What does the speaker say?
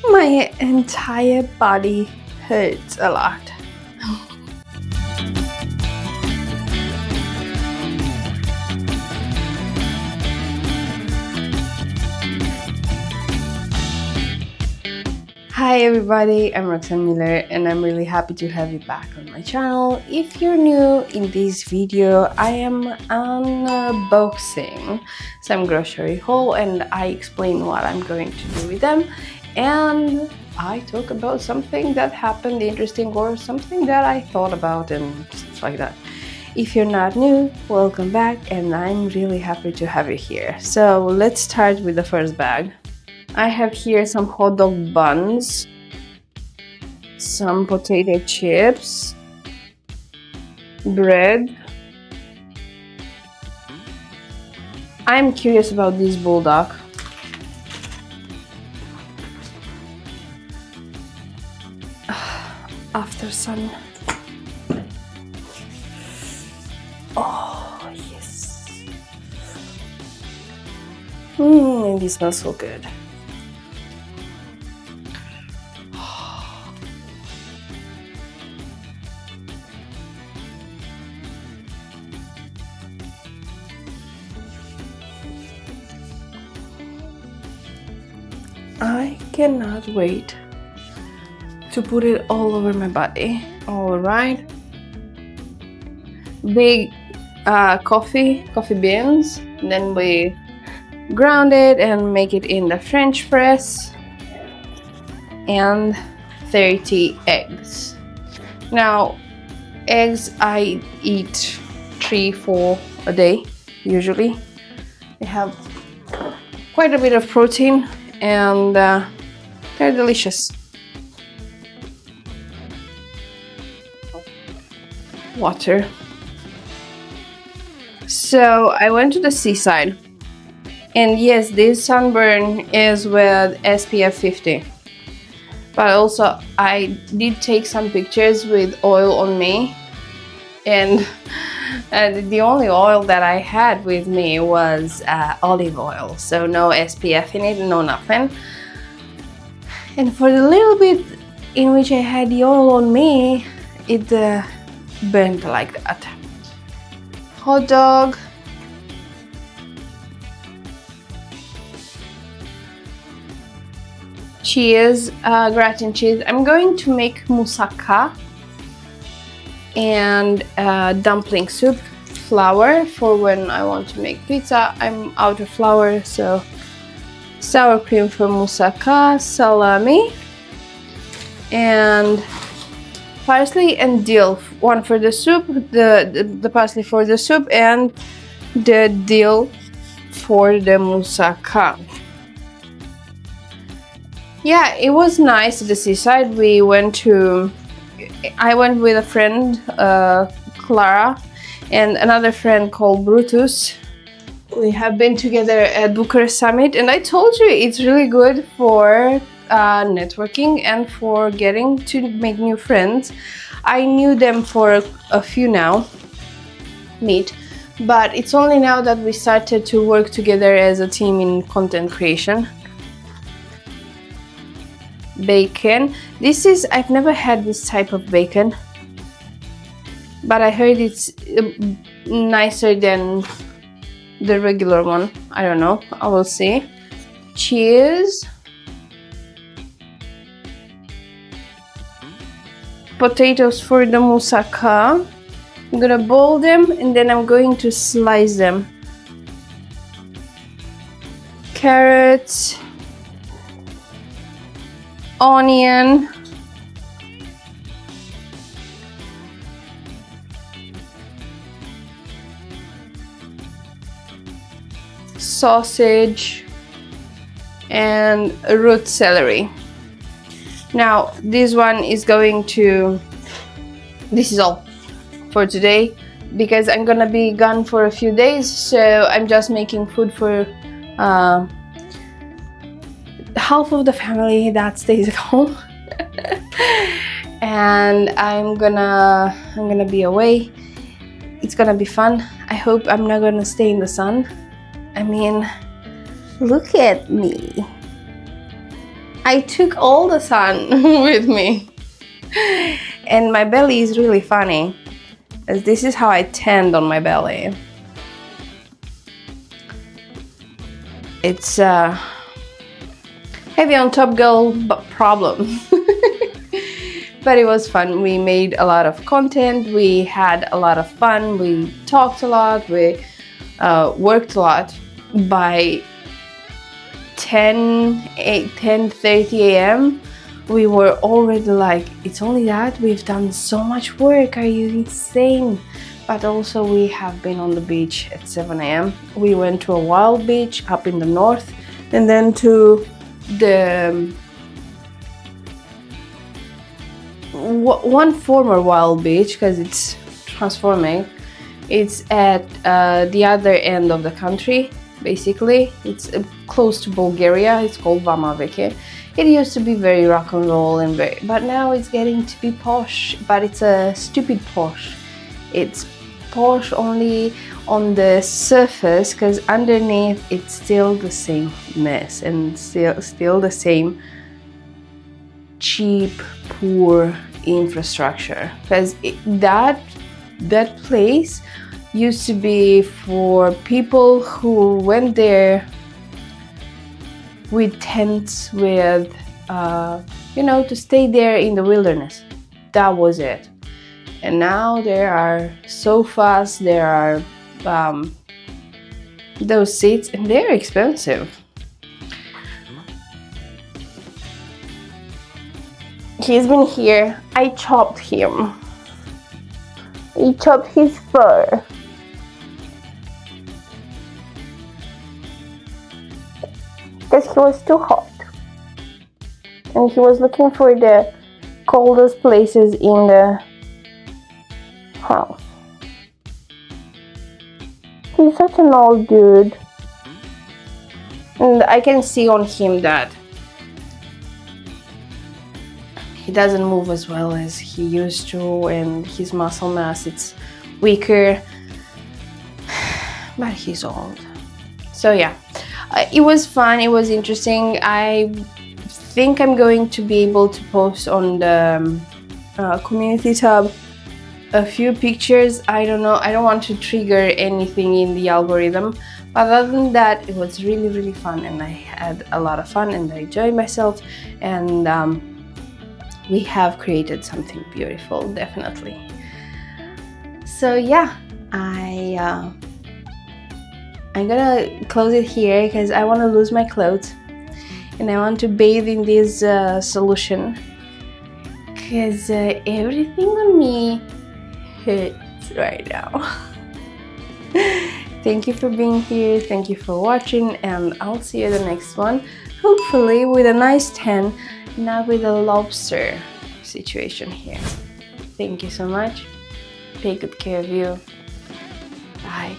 My entire body hurts a lot. Hi everybody, I'm Roxanne Miller and I'm really happy to have you back on my channel. If you're new in this video, I am unboxing some grocery haul and I explain what I'm going to do with them, and I talk about something that happened interesting or something that I thought about and stuff like that. If you're not new, welcome back and I'm really happy to have you here. So let's start with the first bag. I have here some hot dog buns, some potato chips, bread. I'm curious about this bulldog. After sun. Oh, yes. This smells so good. I cannot wait to put it all over my body. All right. Big coffee beans. Then we ground it and make it in the French press. And 30 eggs. Now, eggs I eat 3-4 a day usually. They have quite a bit of protein and they're delicious. Water. So I went to the seaside, and yes, this sunburn is with SPF 50, but also I did take some pictures with oil on me, and the only oil that I had with me was olive oil, so no SPF in it, no nothing. And for the little bit in which I had the oil on me, it burnt like that. Hot dog. Cheese, gratin cheese. I'm going to make Musaka and dumpling soup, flour for when I want to make pizza. I'm out of flour, so sour cream for Musaka, salami, and parsley and dill. One for the soup, the parsley for the soup, and the dill for the Musaka. Yeah, it was nice at the seaside. I went with a friend, Clara, and another friend called Brutus. We have been together at Bucharest Summit, and I told you it's really good for networking and for getting to make new friends. I knew them for a few now, but it's only now that we started to work together as a team in content creation. Bacon. I've never had this type of bacon, but I heard it's nicer than the regular one. I don't know, I will see. Cheese. Potatoes for the Musaka. I'm gonna boil them and then I'm going to slice them. Carrots. Onion, sausage, and root celery. Now this one is this is all for today because I'm gonna be gone for a few days, so I'm just making food for half of the family that stays at home. And I'm gonna be away. It's gonna be fun. I hope I'm not gonna stay in the sun. I mean, look at me. I took all the sun with me. And my belly is really funny, as this is how I tend on my belly. It's heavy on top girl problem. But it was fun. We made a lot of content, we had a lot of fun, we talked a lot, we worked a lot. By 10:30 a.m. we were already like, it's only that? We've done so much work, are you insane? But also we have been on the beach at 7 a.m. We went to a wild beach up in the north, and then to the one former wild beach, because it's transforming. It's at the other end of the country, basically. It's close to Bulgaria. It's called Vama Veche. It used to be very rock and roll and but now it's getting to be posh, but it's a stupid posh. It's posh only on the surface, because underneath it's still the same mess and still the same cheap, poor infrastructure. Because that place used to be for people who went there with tents, with you know, to stay there in the wilderness. That was it. And now there are sofas, there are those seats, and they're expensive. He's been here. I chopped him. I chopped his fur. Because he was too hot. And he was looking for the coldest places in the house. He's such an old dude. And I can see on him that he doesn't move as well as he used to, and his muscle mass, it's weaker. But he's old. So yeah, it was fun, it was interesting. I think I'm going to be able to post on the community tab a few pictures. I don't know, I don't want to trigger anything in the algorithm. But other than that, it was really, really fun, and I had a lot of fun and I enjoyed myself, and we have created something beautiful, definitely. So yeah, I'm gonna close it here because I want to lose my clothes and I want to bathe in this solution, because everything on me hurts right now. Thank you for being here, thank you for watching, and I'll see you in the next one, hopefully with a nice tan, not with a lobster situation here. Thank you so much. Take good care of you. Bye.